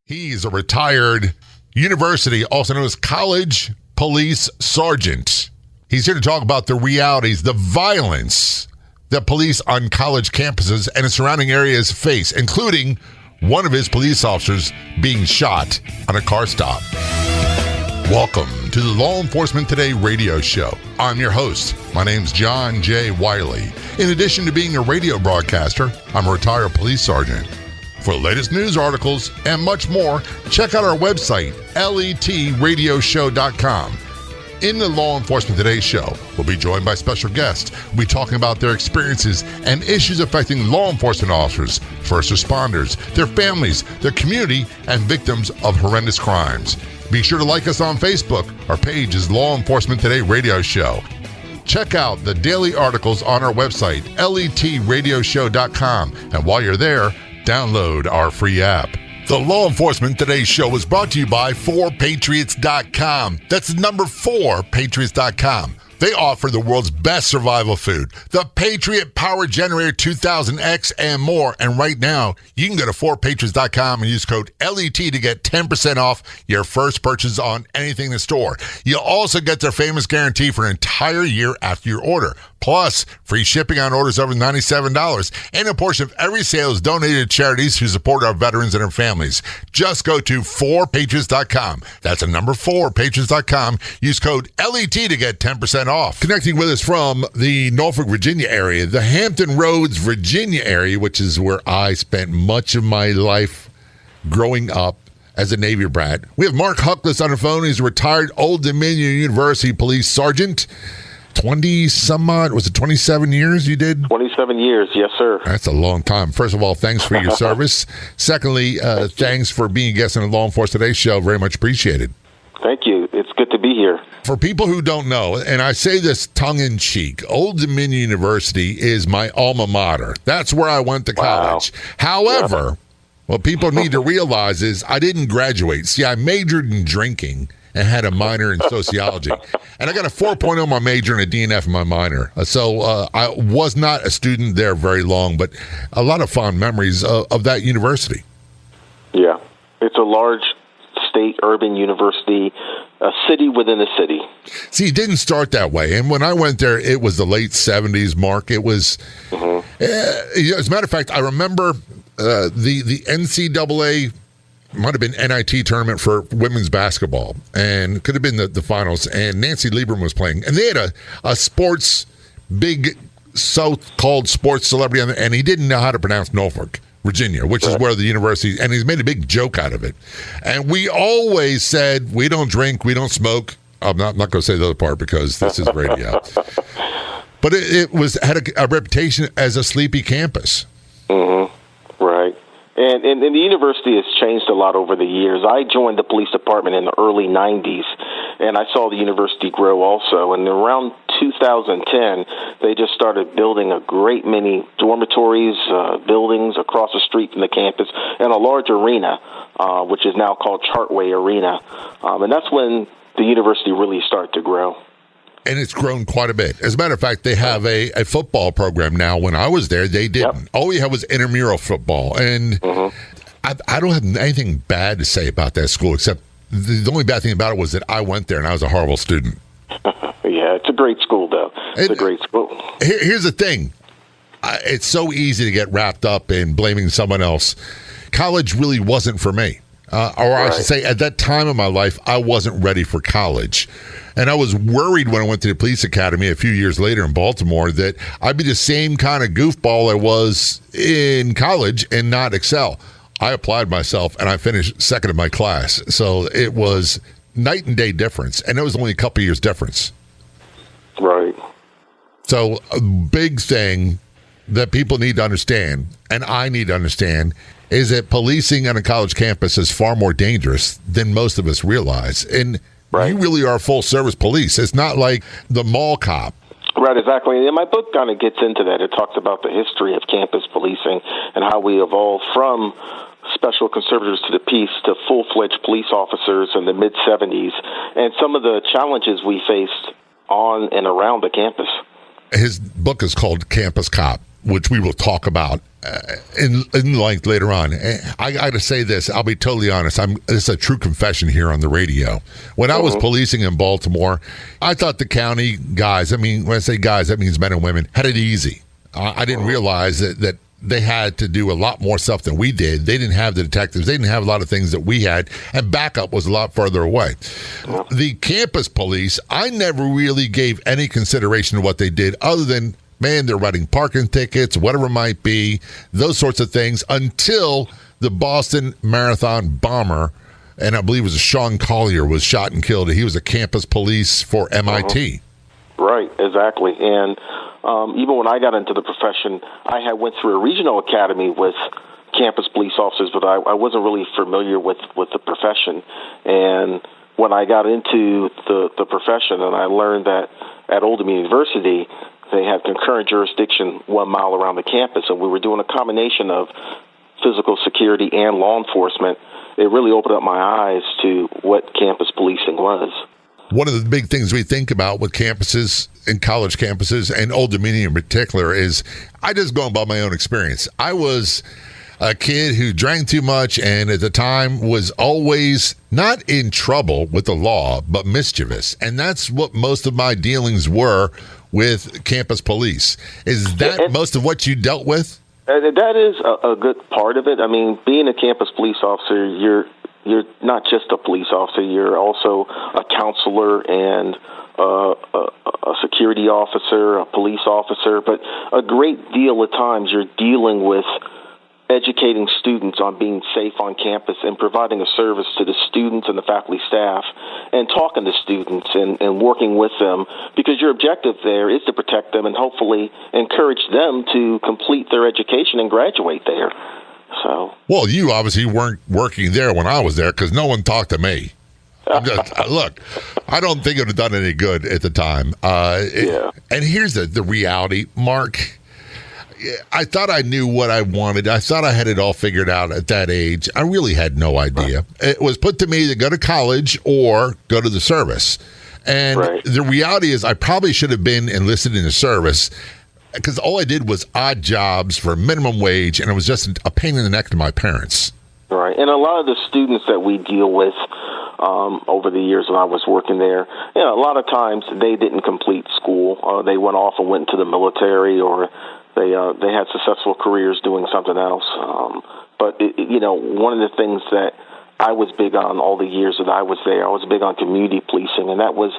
He's a retired university, also known as college police sergeant. He's here to talk about the realities, the violence that police on college campuses and its surrounding areas face, including one of his police officers being shot on a car stop. Welcome to the Law Enforcement Today radio show. I'm your host. My name's John J. Wiley. In addition to being a radio broadcaster, I'm a retired police sergeant. For the latest news articles and much more, check out our website, letradioshow.com. In the Law Enforcement Today show, we'll be joined by special guests. We'll be talking about their experiences and issues affecting law enforcement officers, first responders, their families, their community, and victims of horrendous crimes. Be sure to like us on Facebook. Our page is Law Enforcement Today Radio Show. Check out the daily articles on our website, letradioshow.com. And while you're there, download our free app. The Law Enforcement Today show is brought to you by 4patriots.com. That's the number 4patriots.com. They offer the world's best survival food, the Patriot Power Generator 2000X and more. And right now, you can go to 4patriots.com and use code LET to get 10% off your first purchase on anything in the store. You'll also get their famous guarantee for an entire year after your order. Plus, free shipping on orders over $97. And a portion of every sale is donated to charities who support our veterans and their families. Just go to 4patriots.com. That's a number 4patriots.com. Use code LET to get 10% off. Connecting with us from the Norfolk, Virginia area, the Hampton Roads, Virginia area, which is where I spent much of my life growing up as a Navy brat. We have Marc Huckless on the phone. He's a retired Old Dominion University police sergeant. 20-some-odd, was it 27 years you did? 27 years, yes, sir. That's a long time. First of all, thanks for your service. Secondly, thanks for being a guest on the Law Enforcement Today show. Very much appreciated. Thank you. It's good to be here. For people who don't know, and I say this tongue-in-cheek, Old Dominion University is my alma mater. That's where I went to college. Wow. However, what people need to realize is I didn't graduate. See, I majored in drinking and had a minor in sociology. And I got a 4.0 in my major and a DNF in my minor. So I was not a student there very long, but a lot of fond memories of that university. Yeah. It's a large state urban university, a city within a city. See, it didn't start that way. And when I went there, it was the late 70s, Mark. It was, as a matter of fact, I remember the NCAA might have been M.I.T tournament for women's basketball, and could have been the finals, and Nancy Lieberman was playing. And they had a sports, big so-called sports celebrity on there, and he didn't know how to pronounce Norfolk, Virginia, which is where the university, and he's made a big joke out of it. And we always said, we don't drink, we don't smoke. I'm not going to say the other part because this is radio. But it had a reputation as a sleepy campus. Mm-hmm. Right. And the university has changed a lot over the years. I joined the police department in the early 90s, and I saw the university grow also. And around 2010, they just started building a great many dormitories, buildings across the street from the campus, and a large arena, which is now called Chartway Arena. And that's when the university really started to grow. And it's grown quite a bit. As a matter of fact, they have a football program now. When I was there, they didn't. Yep. All we had was intramural football. And I don't have anything bad to say about that school, except the only bad thing about it was that I went there and I was a horrible student. Yeah, it's a great school, though. It's a great school. Here's the thing. It's so easy to get wrapped up in blaming someone else. College really wasn't for me. I should say, at that time of my life, I wasn't ready for college. And I was worried when I went to the police academy a few years later in Baltimore that I'd be the same kind of goofball I was in college and not excel. I applied myself, and I finished second in my class. So it was night and day difference, and it was only a couple years difference. Right. So a big thing that people need to understand, and I need to understand, is that policing on a college campus is far more dangerous than most of us realize. And you really are full-service police. It's not like the mall cop. Right, exactly. And my book kind of gets into that. It talks about the history of campus policing and how we evolved from special conservators to the peace to full-fledged police officers in the mid-'70s, and some of the challenges we faced on and around the campus. His book is called Campus Cop, which we will talk about in length later on. I got to say this. I'll be totally honest. This is a true confession here on the radio. When I was policing in Baltimore, I thought the county guys, when I say guys, that means men and women, had it easy. I didn't realize that they had to do a lot more stuff than we did. They didn't have the detectives. They didn't have a lot of things that we had, and backup was a lot further away. The campus police, I never really gave any consideration to what they did other than, man, they're writing parking tickets, whatever it might be, those sorts of things, until the Boston Marathon bomber, and I believe it was Sean Collier, was shot and killed. He was a campus police for M.I.T. Right, exactly. And even when I got into the profession, I went through a regional academy with campus police officers, but I wasn't really familiar with the profession. And when I got into the profession, and I learned that at O.D.U University, they have concurrent jurisdiction 1 mile around the campus, and we were doing a combination of physical security and law enforcement. It really opened up my eyes to what campus policing was. One of the big things we think about with campuses and college campuses, and Old Dominion in particular, is I just going by my own experience. I was a kid who drank too much and at the time was always not in trouble with the law, but mischievous. And that's what most of my dealings were with campus police. Is that most of what you dealt with? That is a good part of it. Being a campus police officer, you're not just a police officer. You're also a counselor and a security officer, a police officer. But a great deal of times you're dealing with educating students on being safe on campus and providing a service to the students and the faculty staff and talking to students and working with them, because your objective there is to protect them and hopefully encourage them to complete their education and graduate there. So, well, you obviously weren't working there when I was there because no one talked to me. Look, I don't think it would have done any good at the time. And here's the reality, Mark. I thought I knew what I wanted. I thought I had it all figured out at that age. I really had no idea. It was put to me to go to college or go to the service. And the reality is I probably should have been enlisted in the service, because all I did was odd jobs for minimum wage, and it was just a pain in the neck to my parents. Right. And a lot of the students that we deal with over the years when I was working there, a lot of times they didn't complete school. They went off and went into the military, or they had successful careers doing something else. But one of the things that I was big on all the years that I was there, I was big on community policing, and that was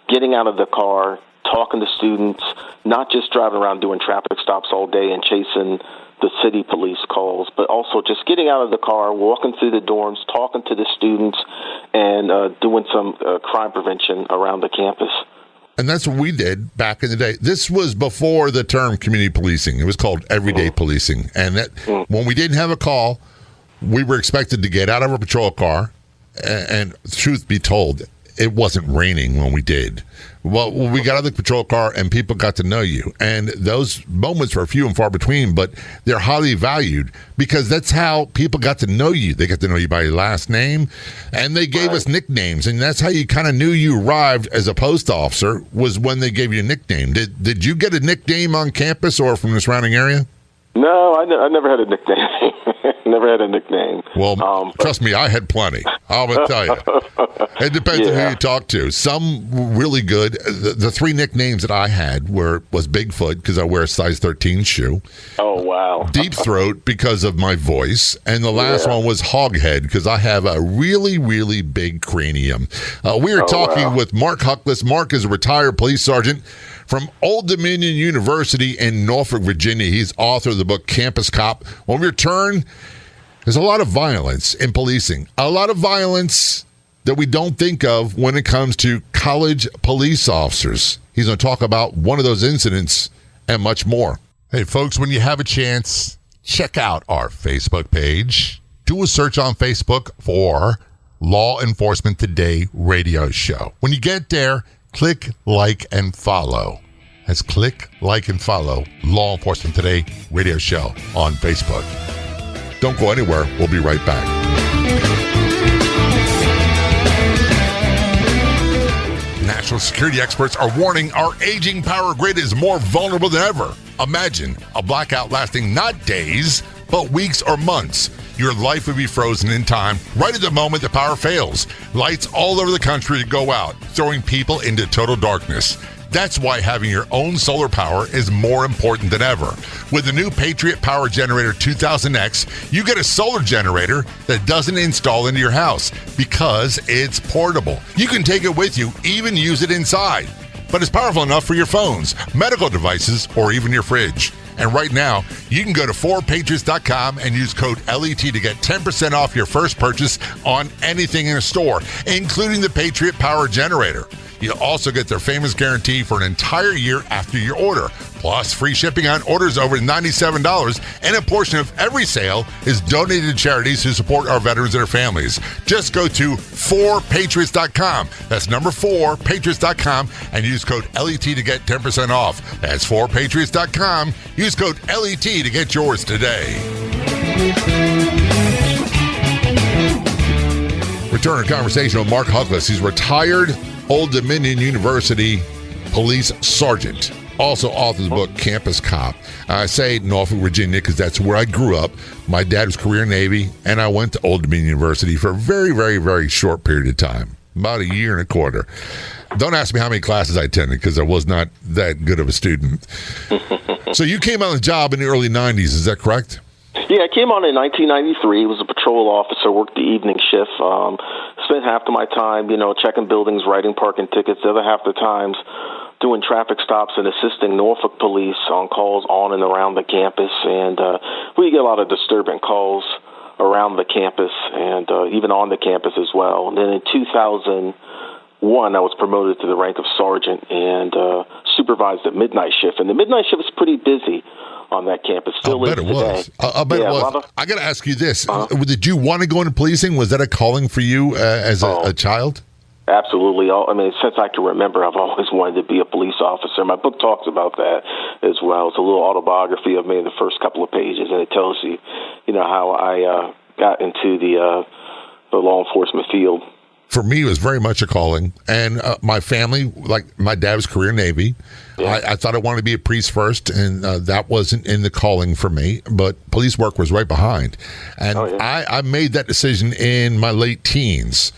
getting out of the car, talking to students, not just driving around doing traffic stops all day and chasing the city police calls, but also just getting out of the car, walking through the dorms, talking to the students, and doing some crime prevention around the campus. And that's what we did back in the day. This was before the term community policing. It was called everyday policing. And when we didn't have a call, we were expected to get out of a patrol car. And truth be told, it wasn't raining when we did. Well, we got out of the patrol car and people got to know you. And those moments were few and far between, but they're highly valued because that's how people got to know you. They got to know you by your last name, and they gave us nicknames. And that's how you kind of knew you arrived as a post officer, was when they gave you a nickname. Did you get a nickname on campus or from the surrounding area? No, I never had a nickname. Never had a nickname. Well, trust me, I had plenty. I'm going to tell you. It depends on who you talk to. Some really good. The three nicknames that I had was Bigfoot, because I wear a size 13 shoe. Oh, wow. Deep Throat, because of my voice. And the last one was Hoghead, because I have a really, really big cranium. We are talking with Marc Huckless. Marc is a retired police sergeant from Old Dominion University in Norfolk, Virginia. He's author of the book Campus Cop. When we return, there's a lot of violence in policing. A lot of violence that we don't think of when it comes to college police officers. He's going to talk about one of those incidents and much more. Hey, folks, when you have a chance, check out our Facebook page. Do a search on Facebook for Law Enforcement Today radio show. When you get there, click like and follow. That's click like and follow Law Enforcement Today radio show on Facebook. Don't go anywhere. We'll be right back. National security experts are warning our aging power grid is more vulnerable than ever. Imagine a blackout lasting not days, but weeks or months. Your life would be frozen in time right at the moment the power fails. Lights all over the country go out, throwing people into total darkness. That's why having your own solar power is more important than ever. With the new Patriot Power Generator 2000X, you get a solar generator that doesn't install into your house because it's portable. You can take it with you, even use it inside. But it's powerful enough for your phones, medical devices, or even your fridge. And right now, you can go to 4patriots.com and use code LET to get 10% off your first purchase on anything in a store, including the Patriot Power Generator. You'll also get their famous guarantee for an entire year after your order, plus free shipping on orders over $97, and a portion of every sale is donated to charities who support our veterans and their families. Just go to 4patriots.com. That's number 4patriots.com and use code LET to get 10% off. That's 4patriots.com. Use code LET to get yours today. Return our conversation with Marc Huckless. He's retired Old Dominion University police sergeant. Also author of the book Campus Cop. I say Norfolk, Virginia, because that's where I grew up. My dad was career Navy, and I went to Old Dominion University for a very, very, very short period of time, about a year and a quarter. Don't ask me how many classes I attended, because I was not that good of a student. So you came on the job in the early 90s, is that correct? Yeah, I came on in 1993. Was a patrol officer, worked the evening shift. Spent half of my time, checking buildings, writing parking tickets. The other half of the times doing traffic stops and assisting Norfolk Police on calls on and around the campus. And we get a lot of disturbing calls around the campus and even on the campus as well. And then in 2001, I was promoted to the rank of sergeant and supervised the midnight shift. And the midnight shift was pretty busy on that campus. Still is today. I bet it was. I got to ask you this. Did you want to go into policing? Was that a calling for you as a child? Absolutely. Since I can remember, I've always wanted to be a police officer. My book talks about that as well. It's a little autobiography of me in the first couple of pages, and it tells you, how I got into the law enforcement field. For me, it was very much a calling. And my family, like my dad was career Navy. Yeah. I thought I wanted to be a priest first, and that wasn't in the calling for me. But police work was right behind. And I made that decision in my late teens.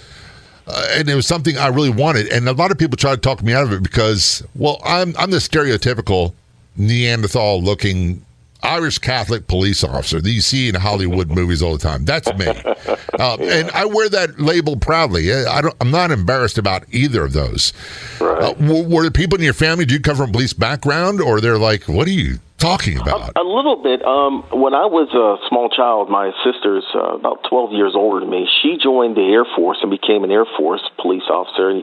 And it was something I really wanted. And a lot of people try to talk me out of it because, I'm the stereotypical Neanderthal-looking Irish Catholic police officer that you see in Hollywood movies all the time. That's me. And I wear that label proudly. I'm not embarrassed about either of those. Right. Were the people in your family, do you come from a police background, or they're like, what are you talking about? A little bit. When I was a small child, my sister's about 12 years older than me. She joined the Air Force and became an Air Force police officer,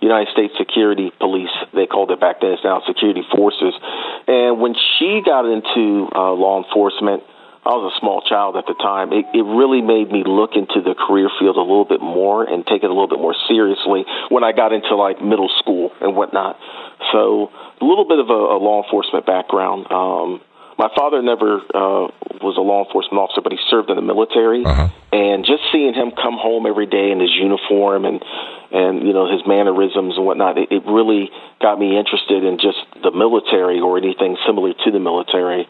United States Security Police. They called it back then. It's now Security Forces. And when she got into law enforcement, I was a small child at the time. It really made me look into the career field a little bit more and take it a little bit more seriously when I got into like middle school and whatnot. So a little bit of a law enforcement background. My father never was a law enforcement officer, but he served in the military. Uh-huh. And just seeing him come home every day in his uniform and his mannerisms and whatnot, it really got me interested in just the military or anything similar to the military.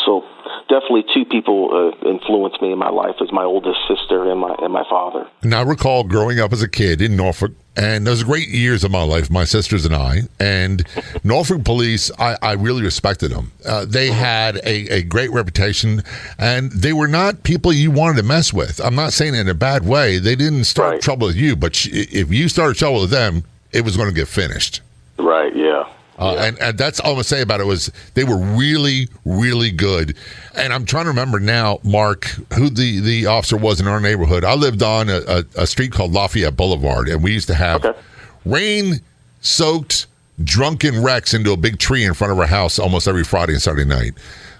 So definitely two people influenced me in my life, as my oldest sister and my father. And I recall growing up as a kid in Norfolk, and those great years of my life, my sisters and I, and Norfolk Police, I really respected them. They had a great reputation, and they were not people you wanted to mess with. I'm not saying it in a bad way. They didn't start trouble with you, but if you started trouble with them, it was going to get finished. Right, yeah. And that's all I'm going to say about it was they were really, really good. And I'm trying to remember now, Mark, who the officer was in our neighborhood. I lived on a street called Lafayette Boulevard, and we used to have rain-soaked, drunken wrecks into a big tree in front of our house almost every Friday and Saturday night.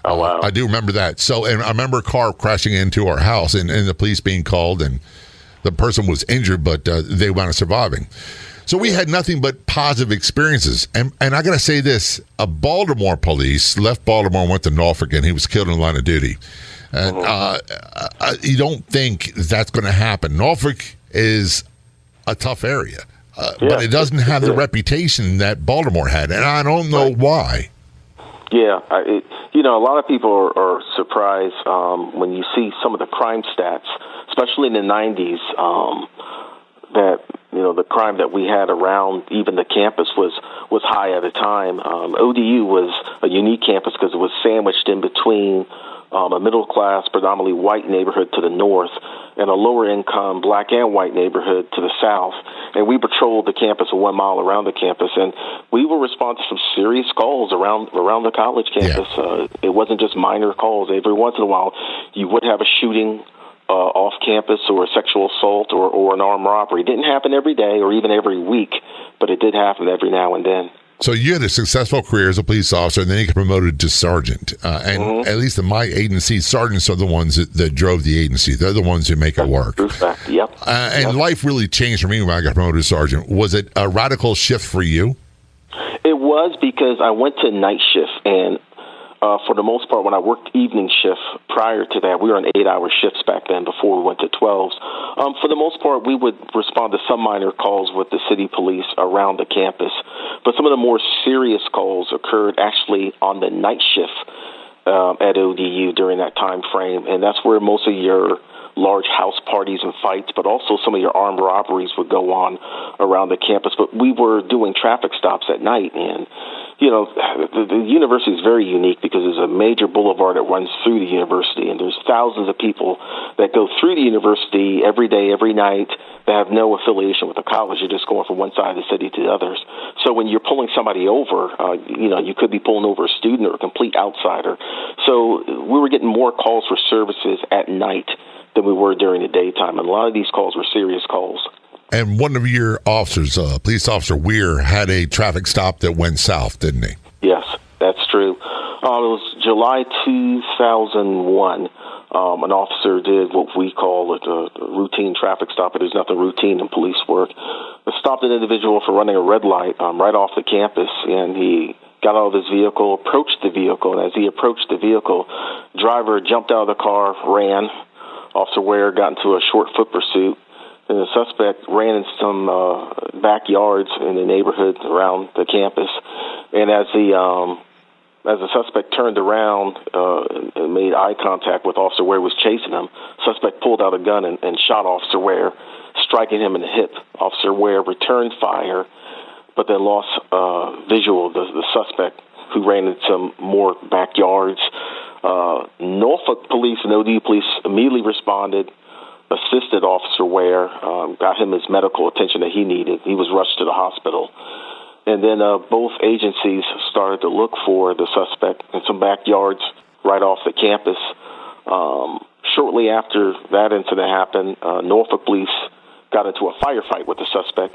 Oh, wow. I do remember that. So, and I remember a car crashing into our house and the police being called, and the person was injured, but they wound up surviving. So we had nothing but positive experiences. And I got to say this, a Baltimore police left Baltimore and went to Norfolk, and he was killed in the line of duty. And you don't think that's going to happen. Norfolk is a tough area, but it doesn't have the reputation that Baltimore had, and I don't know why. Yeah, a lot of people are surprised when you see some of the crime stats, especially in the 90s, that the crime that we had around even the campus was high at the time. O.D.U was a unique campus because it was sandwiched in between a middle-class, predominantly white neighborhood to the north and a lower-income black and white neighborhood to the south. And we patrolled the campus 1 mile around the campus, and we will respond to some serious calls around the college campus. Yeah. It wasn't just minor calls. Every once in a while, you would have a shooting off campus or a sexual assault or an armed robbery. It didn't happen every day or even every week, but it did happen every now and then. So you had a successful career as a police officer, and then you got promoted to sergeant. And at least in my agency, sergeants are the ones that drove the agency. They're the ones who make it work. Yep. And life really changed for me when I got promoted to sergeant. Was it a radical shift for you? It was, because I went to night shift, and for the most part, when I worked evening shift prior to that, we were on 8-hour shifts back then before we went to 12s. For the most part, we would respond to some minor calls with the city police around the campus. But some of the more serious calls occurred actually on the night shift at O.D.U. during that time frame. And that's where most of your large house parties and fights, but also some of your armed robberies would go on around the campus. But we were doing traffic stops at night, and the university is very unique because there's a major boulevard that runs through the university, and there's thousands of people that go through the university every day, every night, that have no affiliation with the college. You're just going from one side of the city to the others. So when you're pulling somebody over, you could be pulling over a student or a complete outsider. So we were getting more calls for services at night than we were during the daytime, and a lot of these calls were serious calls. And one of your officers, Police Officer Weir, had a traffic stop that went south, didn't he? Yes, that's true. It was July 2001. An officer did what we call a routine traffic stop, but there's nothing routine in police work. Stopped an individual for running a red light right off the campus, and he got out of his vehicle, approached the vehicle, and as he approached the vehicle, driver jumped out of the car, ran. Officer Ware got into a short foot pursuit, and the suspect ran in some backyards in the neighborhood around the campus. And as the suspect turned around and made eye contact with Officer Ware, was chasing him, suspect pulled out a gun and shot Officer Ware, striking him in the hip. Officer Ware returned fire, but then lost visual of the suspect, who ran in some more backyards. Norfolk Police and O.D.U. Police immediately responded, assisted Officer Ware, got him his medical attention that he needed. He was rushed to the hospital. And then both agencies started to look for the suspect in some backyards right off the campus. Shortly after that incident happened, Norfolk Police got into a firefight with the suspect,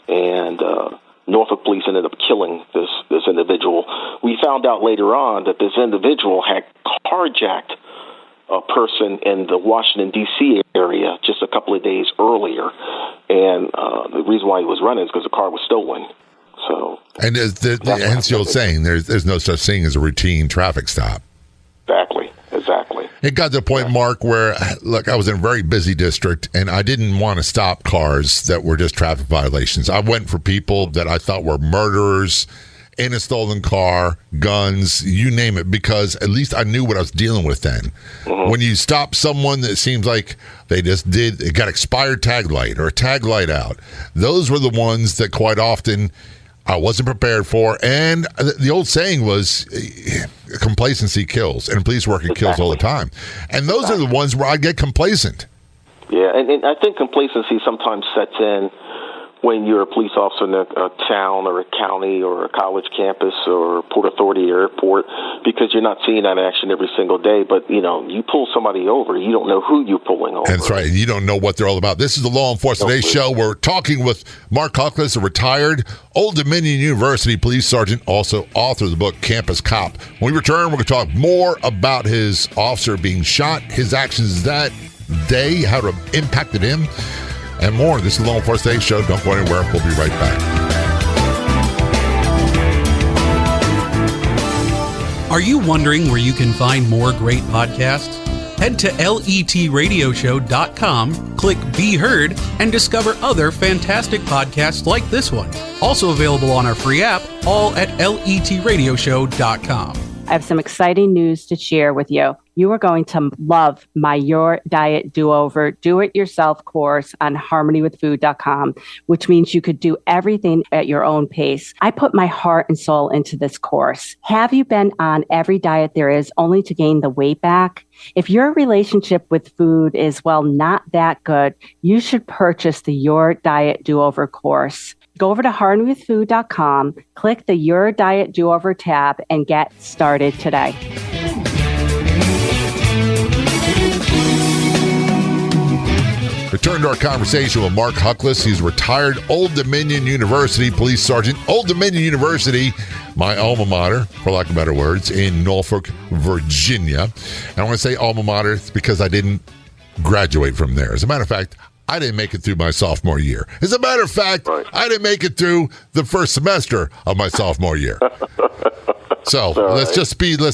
and Norfolk Police ended up killing this individual. We found out later on that this individual had carjacked a person in the Washington, D.C. area just a couple of days earlier, and the reason why he was running is because the car was stolen. So, and hence you're saying there's no such thing as a routine traffic stop. Exactly. It got to the point, Mark, where, look, I was in a very busy district, and I didn't want to stop cars that were just traffic violations. I went for people that I thought were murderers, in a stolen car, guns, you name it, because at least I knew what I was dealing with then. Mm-hmm. When you stop someone that seems like they got expired tag light or a tag light out, those were the ones that quite often I wasn't prepared for. And the old saying was, complacency kills, and police work, it kills all the time. And those are the ones where I get complacent. Yeah, and I think complacency sometimes sets in when you're a police officer in a town or a county or a college campus or Port Authority airport, because you're not seeing that action every single day. But, you pull somebody over, you don't know who you're pulling over. That's right. You don't know what they're all about. This is the Law Enforcement Today show. We're talking with Marc Huckless, a retired Old Dominion University police sergeant, also author of the book Campus Cop. When we return, we're going to talk more about his officer being shot, his actions that day, how it impacted him, and more. This is the Law Enforcement Today show. Don't go anywhere. We'll be right back. Are you wondering where you can find more great podcasts? Head to letradioshow.com, click Be Heard, and discover other fantastic podcasts like this one. Also available on our free app, all at letradioshow.com. I have some exciting news to share with you. You are going to love my Your Diet Do-Over do-it-yourself course on harmonywithfood.com, which means you could do everything at your own pace. I put my heart and soul into this course. Have you been on every diet there is only to gain the weight back? If your relationship with food is, well, not that good, you should purchase the Your Diet Do-Over course. Go over to harmonywithfood.com, click the Your Diet Do-Over tab, and get started today. Return to our conversation with Marc Huckless. He's retired Old Dominion University Police Sergeant. Old Dominion University, my alma mater, for lack of better words, in Norfolk, Virginia. And I want to say alma mater because I didn't graduate from there. As a matter of fact, I didn't make it through my sophomore year. As a matter of fact, I didn't make it through the first semester of my sophomore year. So let's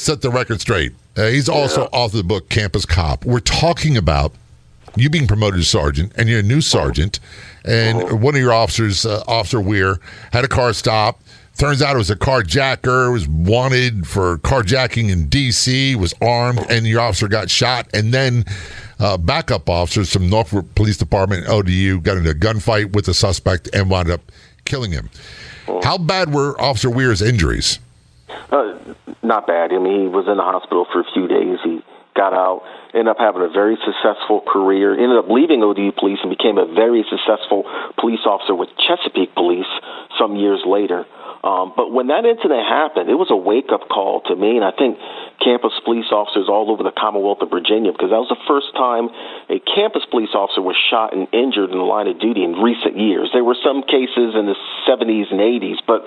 set the record straight. He's also authored the book Campus Cop. We're talking about you being promoted to sergeant, and you're a new sergeant, and one of your officers, Officer Weir, had a car stop. Turns out it was a carjacker, was wanted for carjacking in D.C., was armed, and your officer got shot. And then backup officers from Norfolk Police Department and O.D.U. got into a gunfight with the suspect and wound up killing him. How bad were Officer Weir's injuries? Not bad. I mean, he was in the hospital for a few days. He got out, ended up having a very successful career, ended up leaving O.D.U. Police and became a very successful police officer with Chesapeake Police some years later. But when that incident happened, it was a wake-up call to me, and I think campus police officers all over the Commonwealth of Virginia, because that was the first time a campus police officer was shot and injured in the line of duty in recent years. There were some cases in the 70s and 80s, but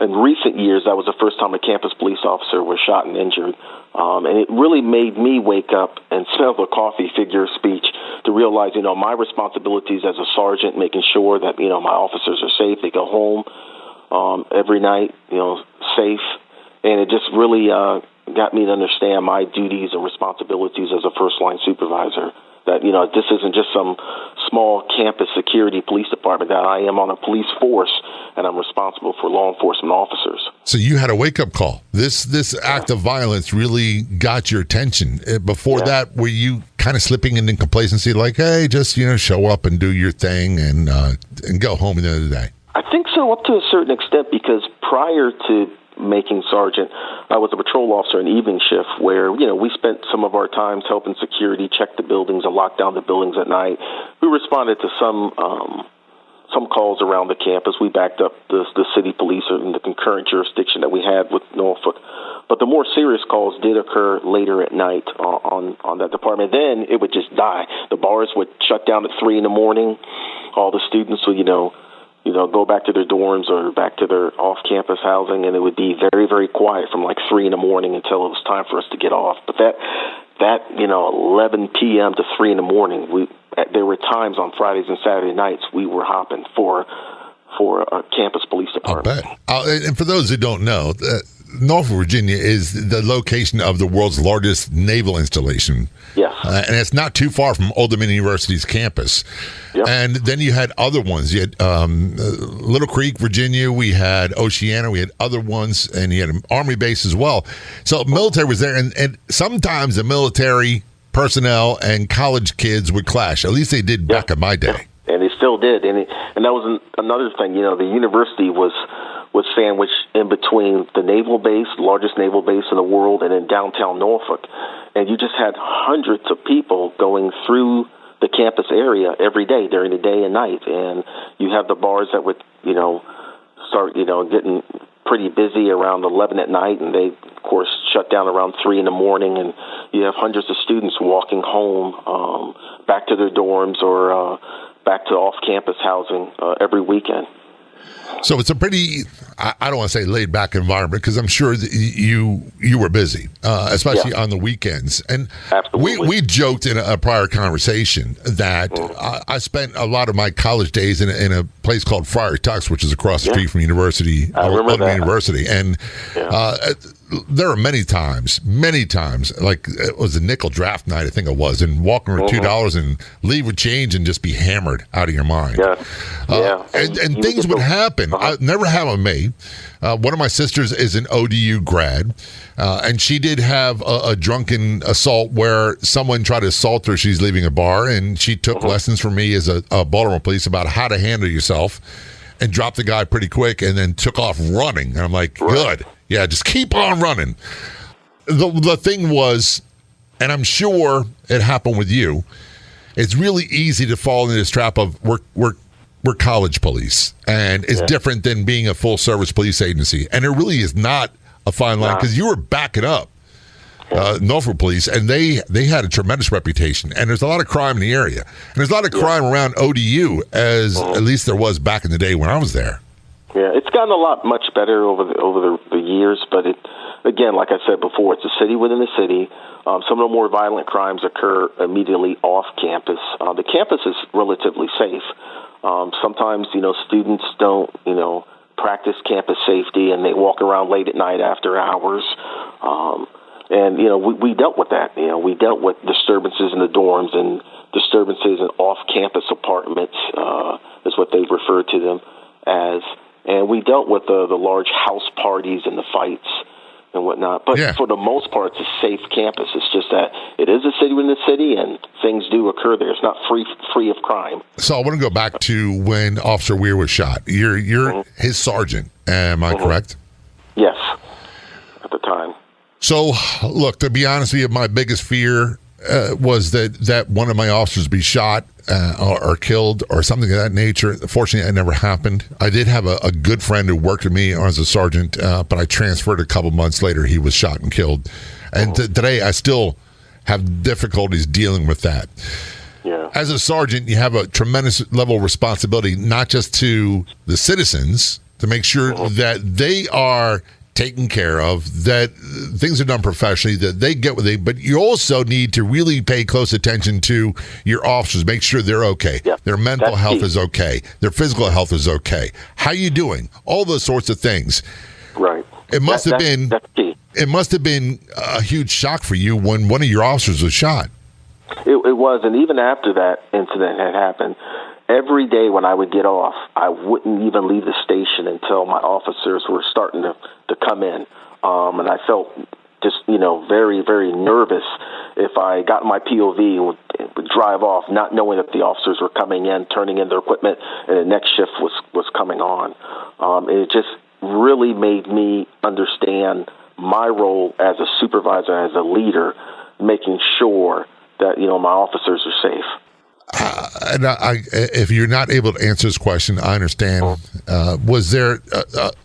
in recent years, that was the first time a campus police officer was shot and injured. And it really made me wake up and smell the coffee figure speech to realize, my responsibilities as a sergeant, making sure that, my officers are safe, they go home every night, safe. And it just really got me to understand my duties and responsibilities as a first-line supervisor, that, this isn't just some small campus security police department, that I am on a police force and I'm responsible for law enforcement officers. So you had a wake-up call. This act of violence really got your attention. Before that, were you kind of slipping into complacency, like, hey, just, show up and do your thing and go home at the end of the day? I think so, up to a certain extent, because prior to making sergeant, I was a patrol officer in evening shift where, we spent some of our times helping security check the buildings and lock down the buildings at night. We responded to some calls around the campus. We backed up the city police in the concurrent jurisdiction that we had with Norfolk. But the more serious calls did occur later at night on that department. Then it would just die. The bars would shut down at 3 a.m. All the students would, go back to their dorms or back to their off-campus housing, and it would be very, very quiet from like 3 a.m. until it was time for us to get off. But that 11 p.m. to 3 a.m, there were times on Fridays and Saturday nights we were hopping for a campus police department. I'll bet. And for those who don't know, Norfolk, Virginia is the location of the world's largest naval installation. Yes. And it's not too far from Old Dominion University's campus. Yep. And then you had other ones. You had Little Creek, Virginia. We had Oceana. We had other ones. And you had an Army base as well. So military was there. And sometimes the military personnel and college kids would clash. At least they did back in my day. Yep. And they still did. And that was another thing. The university was sandwiched in between the naval base, the largest naval base in the world, and in downtown Norfolk. And you just had hundreds of people going through the campus area every day during the day and night. And you have the bars that would, start, getting pretty busy around 11 at night, and they, of course, shut down around 3 a.m. And you have hundreds of students walking home, back to their dorms or back to off-campus housing every weekend. So it's a pretty, I don't want to say laid back environment, because I'm sure that you were busy, especially on the weekends. And we joked in a prior conversation that I spent a lot of my college days in a place called Friar Tuck's, which is across the street from University. I remember that. University. And there are many times, like it was a nickel draft night, I think it was, and walking with $2 and leave with change and just be hammered out of your mind. And things would happen. It never happened with me. One of my sisters is an O.D.U. grad, and she did have a drunken assault where someone tried to assault her. She's leaving a bar, and she took lessons from me as a Baltimore police about how to handle yourself, and dropped the guy pretty quick, and then took off running. And I'm like, good. Yeah, just keep on running. The thing was, and I'm sure it happened with you, it's really easy to fall into this trap of we're college police, and it's different than being a full-service police agency. And it really is not a fine line, because you were backing up Norfolk Police, and they had a tremendous reputation, and there's a lot of crime in the area. And there's a lot of crime around O.D.U., as at least there was back in the day when I was there. Yeah, it's gotten a lot much better over the years, but again, like I said before, it's a city within a city. Some of the more violent crimes occur immediately off campus. The campus is relatively safe. Sometimes, students don't, practice campus safety, and they walk around late at night after hours. And we dealt with that. We dealt with disturbances in the dorms and disturbances in off-campus apartments, is what they've referred to them as. And we dealt with the large house parties and the fights and whatnot. But for the most part, it's a safe campus. It's just that it is a city within the city, and things do occur there. It's not free of crime. So I want to go back to when Officer Weir was shot. You're his sergeant. Am I correct? Yes, at the time. So, look, to be honest with you, my biggest fear was that one of my officers be shot or killed or something of that nature. Fortunately, it never happened. I did have a good friend who worked with me as a sergeant, but I transferred a couple months later. He was shot and killed. And today, I still have difficulties dealing with that. Yeah. As a sergeant, you have a tremendous level of responsibility, not just to the citizens, to make sure that they are taken care of, that things are done professionally, that they get what but you also need to really pay close attention to your officers, make sure they're okay. Yep. Their mental health is okay. Their physical health is okay. How you doing? All those sorts of things. Right. It must have been a huge shock for you when one of your officers was shot. It was, and even after that incident had happened, every day when I would get off, I wouldn't even leave the station until my officers were starting to come in. And I felt just, very, very nervous if I got in my POV and would drive off, not knowing that the officers were coming in, turning in their equipment, and the next shift was coming on. And it just really made me understand my role as a supervisor, as a leader, making sure that, my officers are safe. And if you're not able to answer this question, I understand. Was there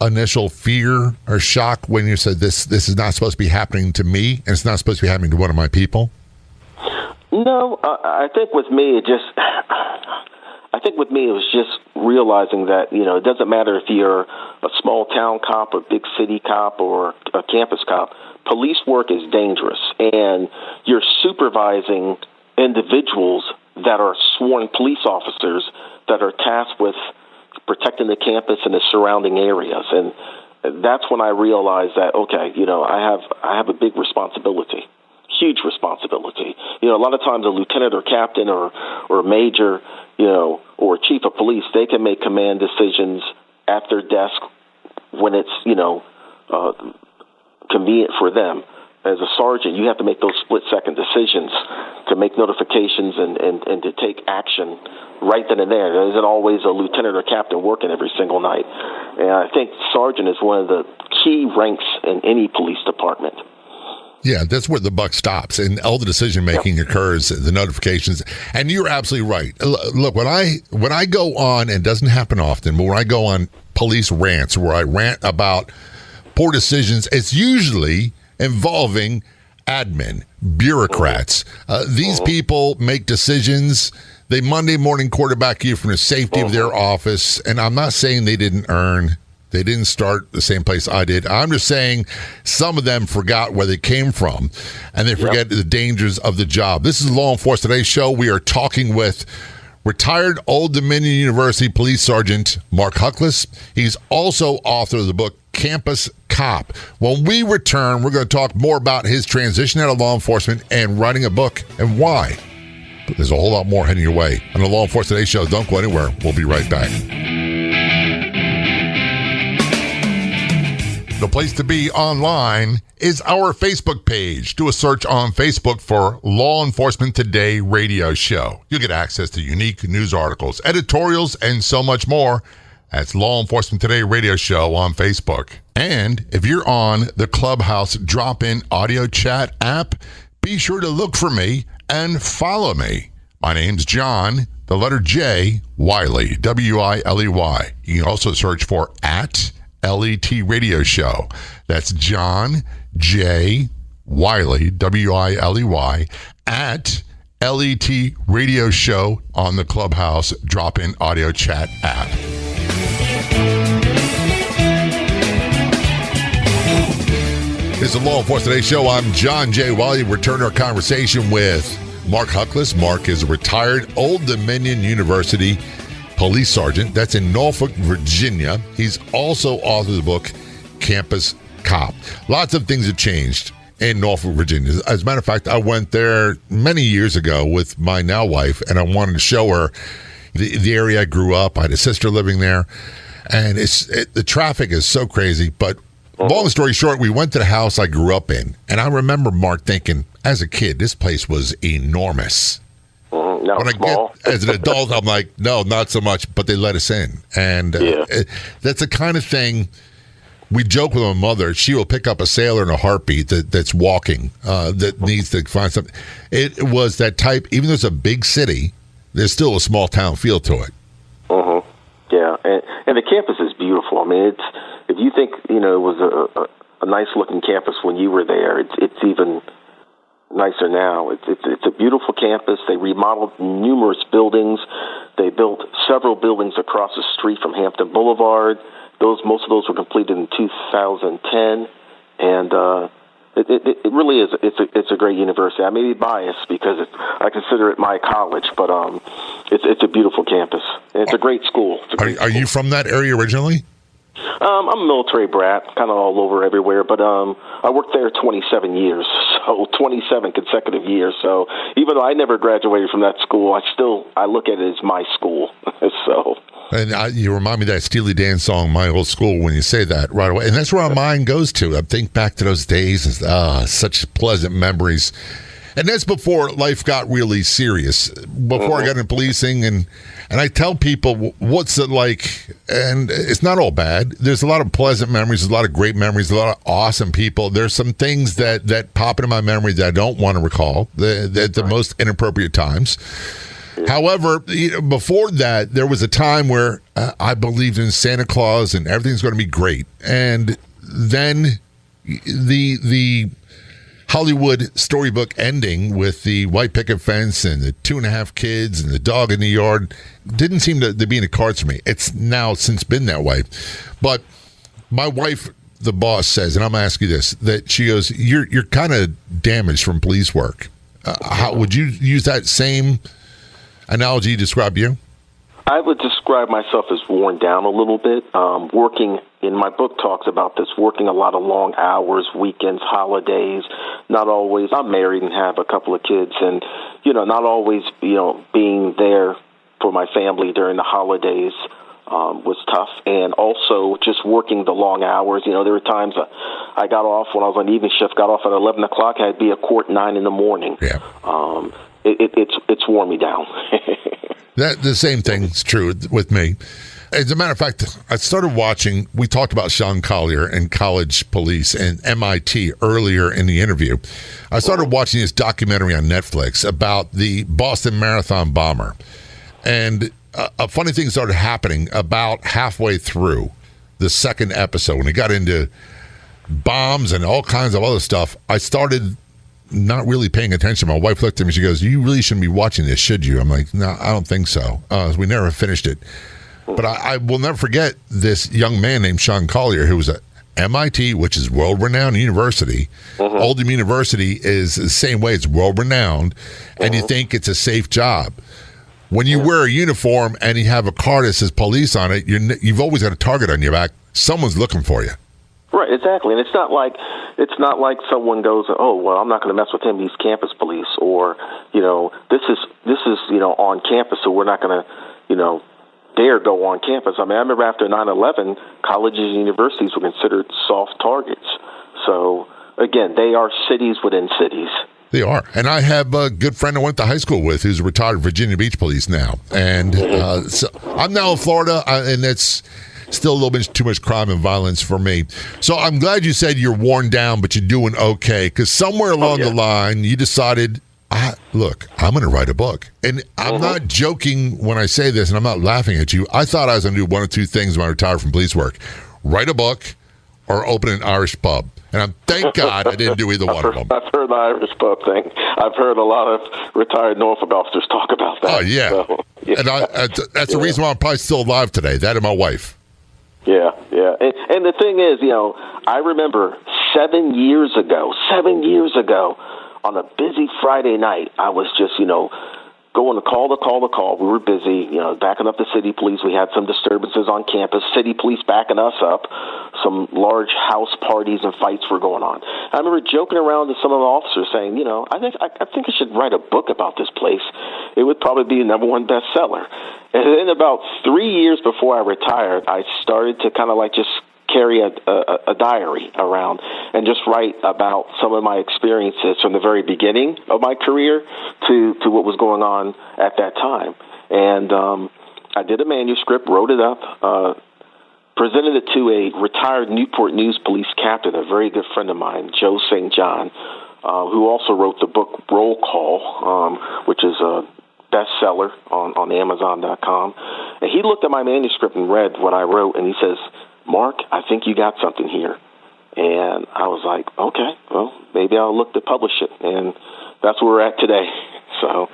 initial fear or shock when you said this is not supposed to be happening to me, and it's not supposed to be happening to one of my people? No, I think with me it was just realizing that it doesn't matter if you're a small town cop, a big city cop, or a campus cop. Police work is dangerous, and you're supervising individuals that are sworn police officers that are tasked with protecting the campus and the surrounding areas. And that's when I realized that, okay, I have a big responsibility, huge responsibility. A lot of times a lieutenant or captain or a major, or a chief of police, they can make command decisions at their desk when it's, convenient for them. As a sergeant, you have to make those split-second decisions to make notifications and to take action right then and there. There isn't always a lieutenant or captain working every single night. And I think sergeant is one of the key ranks in any police department. Yeah, that's where the buck stops, and all the decision-making occurs, the notifications. And you're absolutely right. Look, when I go on, and it doesn't happen often, but when I go on police rants, where I rant about poor decisions, it's usually involving admin, bureaucrats. These people make decisions. They Monday morning quarterback you from the safety of their office. And I'm not saying they didn't start the same place I did. I'm just saying some of them forgot where they came from, and they forget the dangers of the job. This is Law Enforcement Today's show. We are talking with retired Old Dominion University Police Sergeant Marc Huckless. He's also author of the book Campus cop. When we return, we're going to talk more about his transition out of law enforcement and writing a book and why. But there's a whole lot more heading your way on the Law Enforcement Today show. Don't go anywhere. We'll be right back. The place to be online is our Facebook page. Do a search on Facebook for Law Enforcement Today radio show. You'll get access to unique news articles, editorials, and so much more. That's Law Enforcement Today radio show on Facebook. And if you're on the Clubhouse drop-in audio chat app, be sure to look for me and follow me. My name's John, the letter J, Wiley, W-I-L-E-Y. You can also search for @LET Radio Show. That's John J. Wiley, W-I-L-E-Y, @LET Radio Show on the Clubhouse drop-in audio chat app. This is the Law Enforcement Today show. I'm John J. Wiley. Return our conversation with Marc Huckless. Marc is a retired Old Dominion University police sergeant. That's in Norfolk, Virginia. He's also author of the book Campus Cop. Lots of things have changed in Norfolk, Virginia. As a matter of fact, I went there many years ago with my now wife, and I wanted to show her the area I grew up. I had a sister living there, and the traffic is so crazy. But long story short, we went to the house I grew up in, and I remember Marc thinking, as a kid, this place was enormous. Now when I small. get as an adult, I'm like, no, not so much, but they let us in. And that's the kind of thing we joke with my mother. She will pick up a sailor in a heartbeat that's walking, that needs to find something. It was that type, even though it's a big city, there's still a small town feel to it. Yeah, and the campus is beautiful. I mean, if you think, it was a nice-looking campus when you were there, it's even nicer now. It's a beautiful campus. They remodeled numerous buildings. They built several buildings across the street from Hampton Boulevard. Most of those were completed in 2010, and it really is. It's a great university. I may be biased because I consider it my college, but it's a beautiful campus. And it's a great school. Are you from that area originally? I'm a military brat, kind of all over everywhere, but I worked there 27 years, so 27 consecutive years. So even though I never graduated from that school, I look at it as my school. So. And you remind me of that Steely Dan song, My Old School, when you say that right away. And that's where our mind goes to. I think back to those days, such pleasant memories. And that's before life got really serious, before I got into policing. And I tell people, what's it like? And it's not all bad. There's a lot of pleasant memories, a lot of great memories, a lot of awesome people. There's some things that pop into my memory that I don't want to recall at the most inappropriate times. However, before that, there was a time where I believed in Santa Claus and everything's going to be great. And then the Hollywood storybook ending with the white picket fence and the 2.5 kids and the dog in the yard didn't seem to be in the cards for me. It's now since been that way. But my wife, the boss, says, and I'm going to ask you this, that she goes, you're kind of damaged from police work. How would you use that same analogy to describe you? I would describe myself as worn down a little bit. Working, in my book talks about this, working a lot of long hours, weekends, holidays, not always, I'm married and have a couple of kids, and, not always, being there for my family during the holidays was tough. And also just working the long hours. There were times I got off when I was on evening shift, got off at 11 o'clock, I had to be at court 9 in the morning. Yeah. It's worn me down. The same thing's true with me. As a matter of fact, I started watching, we talked about Sean Collier and college police and M.I.T. earlier in the interview. I started watching this documentary on Netflix about the Boston Marathon bomber. And a funny thing started happening about halfway through the second episode. When it got into bombs and all kinds of other stuff, I started not really paying attention. My wife looked at me, she goes, you really shouldn't be watching this, should you? I'm like, no, I don't think so. We never finished it. But I will never forget this young man named Sean Collier, who was at M.I.T., which is world-renowned university. Oldham University is the same way. It's world-renowned, and you think it's a safe job. When you wear a uniform and you have a card that says police on it, you've always got a target on your back. Someone's looking for you. Right, exactly, and it's not like someone goes, oh well, I'm not going to mess with him. He's campus police, or this is on campus, so we're not going to dare go on campus. I mean, I remember after 9/11, colleges and universities were considered soft targets. So again, they are cities within cities. They are. And I have a good friend I went to high school with who's a retired Virginia Beach police now. And so I'm now in Florida, and it's still a little bit too much crime and violence for me. So I'm glad you said you're worn down, but you're doing okay. Because somewhere along the line, you decided, look, I'm going to write a book. And I'm not joking when I say this, and I'm not laughing at you. I thought I was going to do one or two things when I retired from police work. Write a book or open an Irish pub. And thank God I didn't do either one of them. I've heard the Irish pub thing. I've heard a lot of retired Norfolk officers talk about that. Oh, yeah. So, yeah. And that's the reason why I'm probably still alive today, that and my wife. Yeah. And the thing is, I remember 7 years ago, on a busy Friday night, I was just, going to call. We were busy, backing up the city police. We had some disturbances on campus, city police backing us up. Some large house parties and fights were going on. I remember joking around to some of the officers saying, I think I should write a book about this place. It would probably be a #1 bestseller. And then about 3 years before I retired, I started to kind of just carry a diary around and just write about some of my experiences from the very beginning of my career to what was going on at that time. And I did a manuscript, wrote it up, presented it to a retired Newport News police captain, a very good friend of mine, Joe St. John, who also wrote the book Roll Call, which is a bestseller on Amazon.com. And he looked at my manuscript and read what I wrote, and he says, Mark, I think you got something here. And I was like, okay, well, maybe I'll look to publish it. And that's where we're at today. So,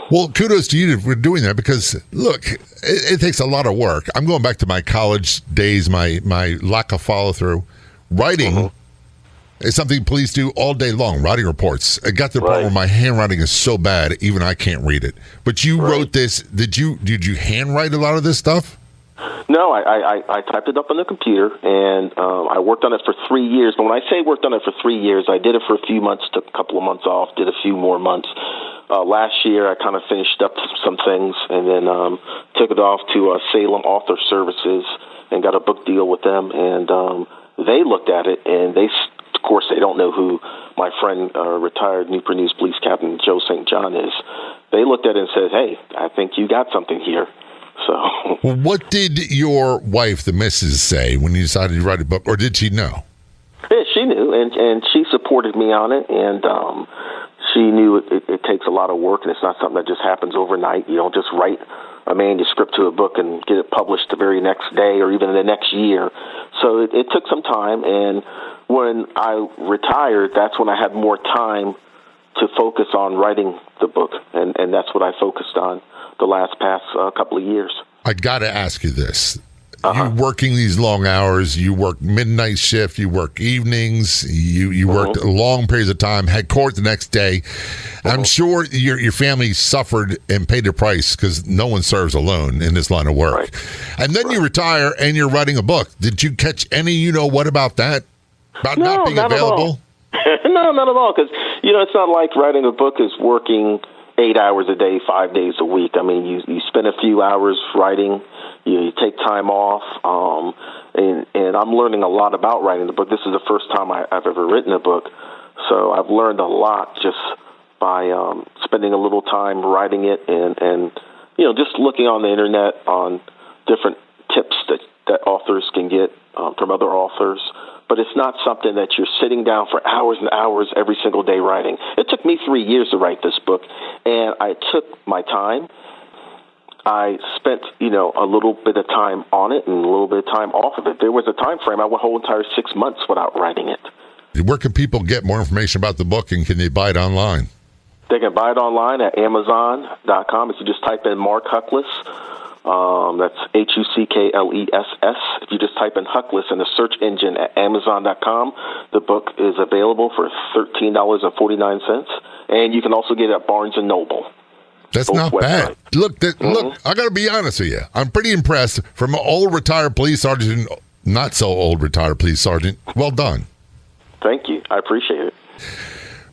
well, kudos to you for doing that because, look, it takes a lot of work. I'm going back to my college days, my lack of follow-through. Writing is something police do all day long, writing reports. It got to the point where my handwriting is so bad, even I can't read it. But you wrote this. Did you handwrite a lot of this stuff? No, I typed it up on the computer, and I worked on it for 3 years. But when I say worked on it for 3 years, I did it for a few months, took a couple of months off, did a few more months. Last year, I kind of finished up some things, and then took it off to Salem Author Services and got a book deal with them. And they looked at it, and of course, they don't know who my friend, retired Newport News Police Captain Joe St. John is. They looked at it and said, hey, I think you got something here. So, well, what did your wife, the missus, say when you decided to write a book, or did she know? Yeah, she knew, and she supported me on it, and she knew it takes a lot of work, and it's not something that just happens overnight. You don't just write a manuscript to a book and get it published the very next day or even the next year. So it took some time, and when I retired, that's when I had more time to focus on writing the book, and that's what I focused on the past couple of years. I got to ask you this. You're working these long hours, you work midnight shift, you work evenings, you worked long periods of time, had court the next day. I'm sure your family suffered and paid the price because no one serves alone in this line of work. Right. And then you retire and you're writing a book. Did you catch any, what about that? About not being available? No, not at all. Because, it's not like writing a book is working 8 hours a day, 5 days a week. I mean, you spend a few hours writing, you take time off, and I'm learning a lot about writing the book. This is the first time I've ever written a book, so I've learned a lot just by spending a little time writing it and just looking on the internet on different tips that authors can get from other authors. But it's not something that you're sitting down for hours and hours every single day writing. It took me 3 years to write this book, and I took my time. I spent, a little bit of time on it and a little bit of time off of it. There was a time frame. I went a whole entire 6 months without writing it. Where can people get more information about the book, and can they buy it online? They can buy it online at Amazon.com. If you just type in Marc Huckless, that's Huckless. If you just type in Huckless in the search engine at Amazon.com, the book is available for $13.49, and you can also get it at Barnes & Noble. That's not bad. Look, I got to be honest with you. I'm pretty impressed from an old retired police sergeant not so old retired police sergeant. Well done. Thank you. I appreciate it.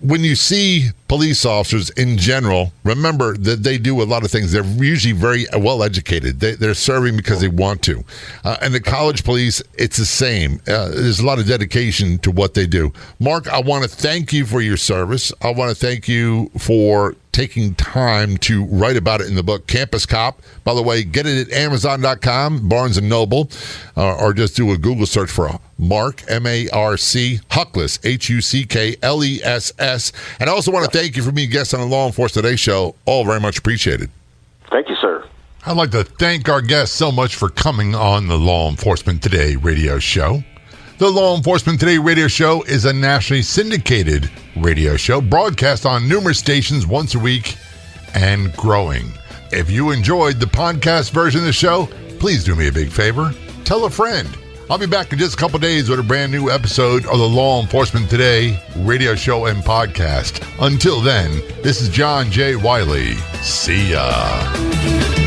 When you see police officers in general, remember that they do a lot of things. They're usually very well educated. They're serving because they want to. And the college police, it's the same. There's a lot of dedication to what they do. Marc, I want to thank you for your service. I want to thank you for taking time to write about it in the book, Campus Cop. By the way, get it at Amazon.com, Barnes & Noble, or just do a Google search for Marc, M-A-R-C, Huckless, Huckless. And I also want to thank you for being a guest on the Law Enforcement Today show. All very much appreciated. Thank you, sir. I'd like to thank our guests so much for coming on the Law Enforcement Today radio show. The Law Enforcement Today radio show is a nationally syndicated radio show broadcast on numerous stations once a week and growing. If you enjoyed the podcast version of the show, please do me a big favor. Tell a friend. I'll be back in just a couple days with a brand new episode of the Law Enforcement Today radio show and podcast. Until then, this is John J. Wiley. See ya.